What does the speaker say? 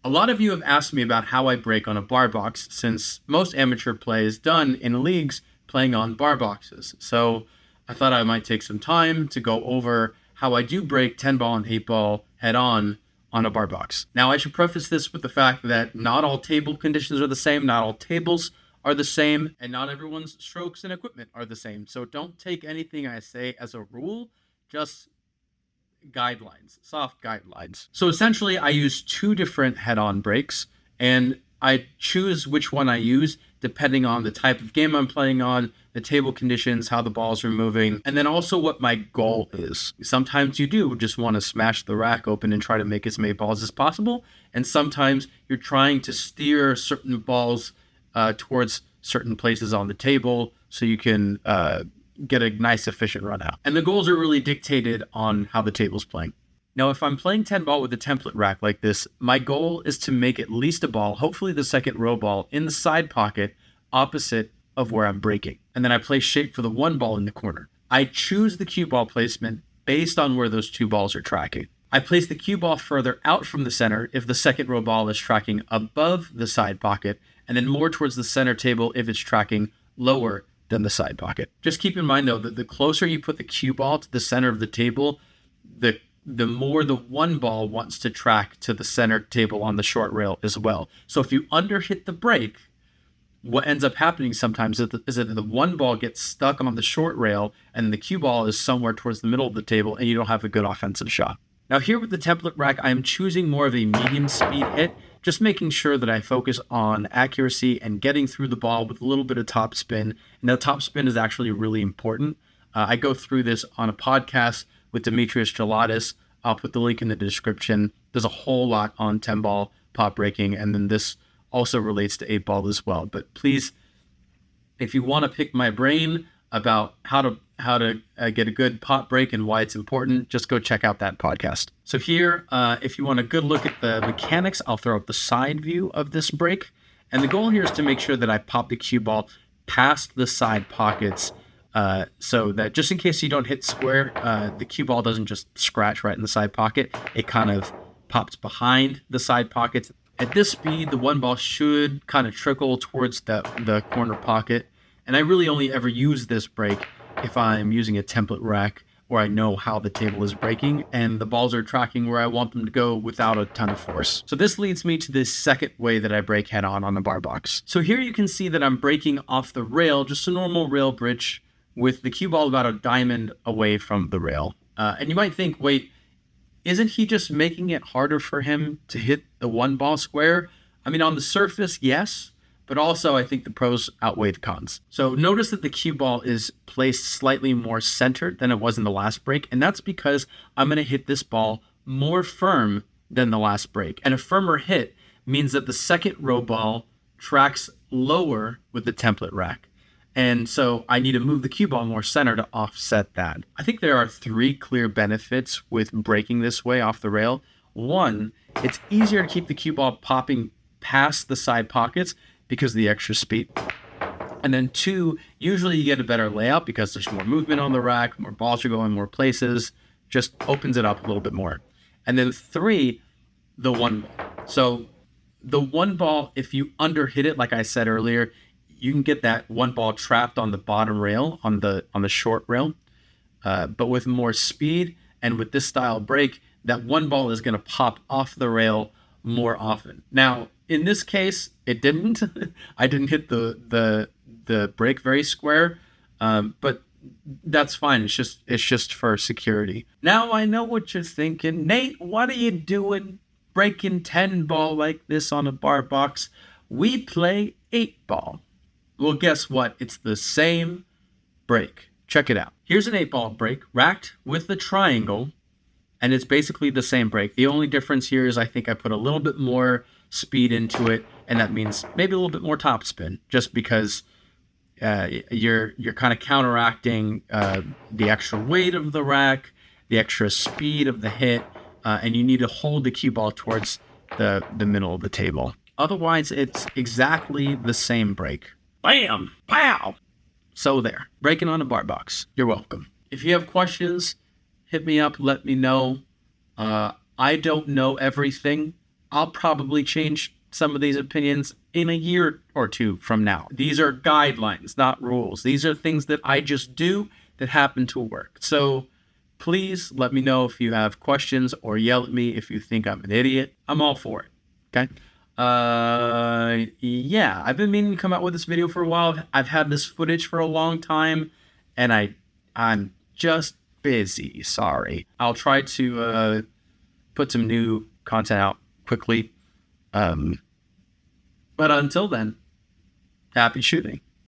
A lot of you have asked me about how I break on a bar box, since most amateur play is done in leagues playing on bar boxes. So I thought I might take some time to go over how I do break 10 ball and 8 ball head on a bar box. Now, I should preface this with the fact that not all table conditions are the same, not all tables are the same, and not everyone's strokes and equipment are the same. So don't take anything I say as a rule, just guidelines, soft guidelines. So essentially, I use two different head-on breaks, and I choose which one I use depending on the type of game I'm playing on, the table conditions, how the balls are moving, and then also what my goal is. Sometimes you do just want to smash the rack open and try to make as many balls as possible, and sometimes you're trying to steer certain balls towards certain places on the table so you can get a nice efficient run out. And the goals are really dictated on how the table's playing. Now, if I'm playing 10 ball with a template rack like this, my goal is to make at least a ball, hopefully the second row ball, in the side pocket opposite of where I'm breaking. And then I play shape for the 1 ball in the corner. I choose the cue ball placement based on where those 2 balls are tracking. I place the cue ball further out from the center if the second row ball is tracking above the side pocket, and then more towards the center table if it's tracking lower than the side pocket. Just keep in mind, though, that the closer you put the cue ball to the center of the table, the more the 1 ball wants to track to the center table on the short rail as well. So if you underhit the break, what ends up happening sometimes is that the 1 ball gets stuck on the short rail and the cue ball is somewhere towards the middle of the table and you don't have a good offensive shot. Now here with the template rack, I am choosing more of a medium speed hit, just making sure that I focus on accuracy and getting through the ball with a little bit of top spin. And the top spin is actually really important. I go through this on a podcast with Demetrius Jelatis. I'll put the link in the description. There's a whole lot on 10 ball pop breaking, and then this also relates to 8 ball as well. But please, if you want to pick my brain about how to get a good pop break and why it's important, just go check out that podcast. So here, if you want a good look at the mechanics, I'll throw up the side view of this break. And the goal here is to make sure that I pop the cue ball past the side pockets, so that just in case you don't hit square, the cue ball doesn't just scratch right in the side pocket. It kind of pops behind the side pockets. At this speed, the 1 ball should kind of trickle towards the corner pocket. And I really only ever use this break if I'm using a template rack where I know how the table is breaking and the balls are tracking where I want them to go without a ton of force. So this leads me to this second way that I break head on the bar box. So here you can see that I'm breaking off the rail, just a normal rail bridge, with the cue ball about a diamond away from the rail. And you might think, wait, isn't he just making it harder for him to hit the 1 ball square? I mean, on the surface, yes, but also I think the pros outweigh the cons. So notice that the cue ball is placed slightly more centered than it was in the last break, and that's because I'm going to hit this ball more firm than the last break. And a firmer hit means that the second row ball tracks lower with the template rack. And so I need to move the cue ball more center to offset that. I think there are 3 clear benefits with breaking this way off the rail. 1, it's easier to keep the cue ball popping past the side pockets because of the extra speed. And then 2, usually you get a better layout because there's more movement on the rack, more balls are going more places, just opens it up a little bit more. And then 3, the 1 ball. So the 1 ball, if you underhit it, like I said earlier, you can get that 1 ball trapped on the bottom rail, on the short rail. But with more speed and with this style break, that 1 ball is going to pop off the rail more often. Now, in this case, it didn't. I didn't hit the break very square, but that's fine. It's just for security. Now I know what you're thinking, Nate. What are you doing breaking 10 ball like this on a bar box? We play 8 ball. Well, guess what? It's the same break. Check it out. Here's an 8 ball break racked with the triangle, and it's basically the same break. The only difference here is I think I put a little bit more speed into it, and that means maybe a little bit more topspin, just because you're kind of counteracting the extra weight of the rack, the extra speed of the hit, and you need to hold the cue ball towards the middle of the table. Otherwise, it's exactly the same break. Bam! Pow! So there, breaking on a bar box. You're welcome. If you have questions, hit me up, let me know. I don't know everything. I'll probably change some of these opinions in a year or two from now. These are guidelines, not rules. These are things that I just do that happen to work. So please let me know if you have questions or yell at me if you think I'm an idiot. I'm all for it. Okay. Yeah, I've been meaning to come out with this video for a while. I've had this footage for a long time, and I'm just busy. Sorry. I'll try to put some new content out quickly. But until then, happy shooting.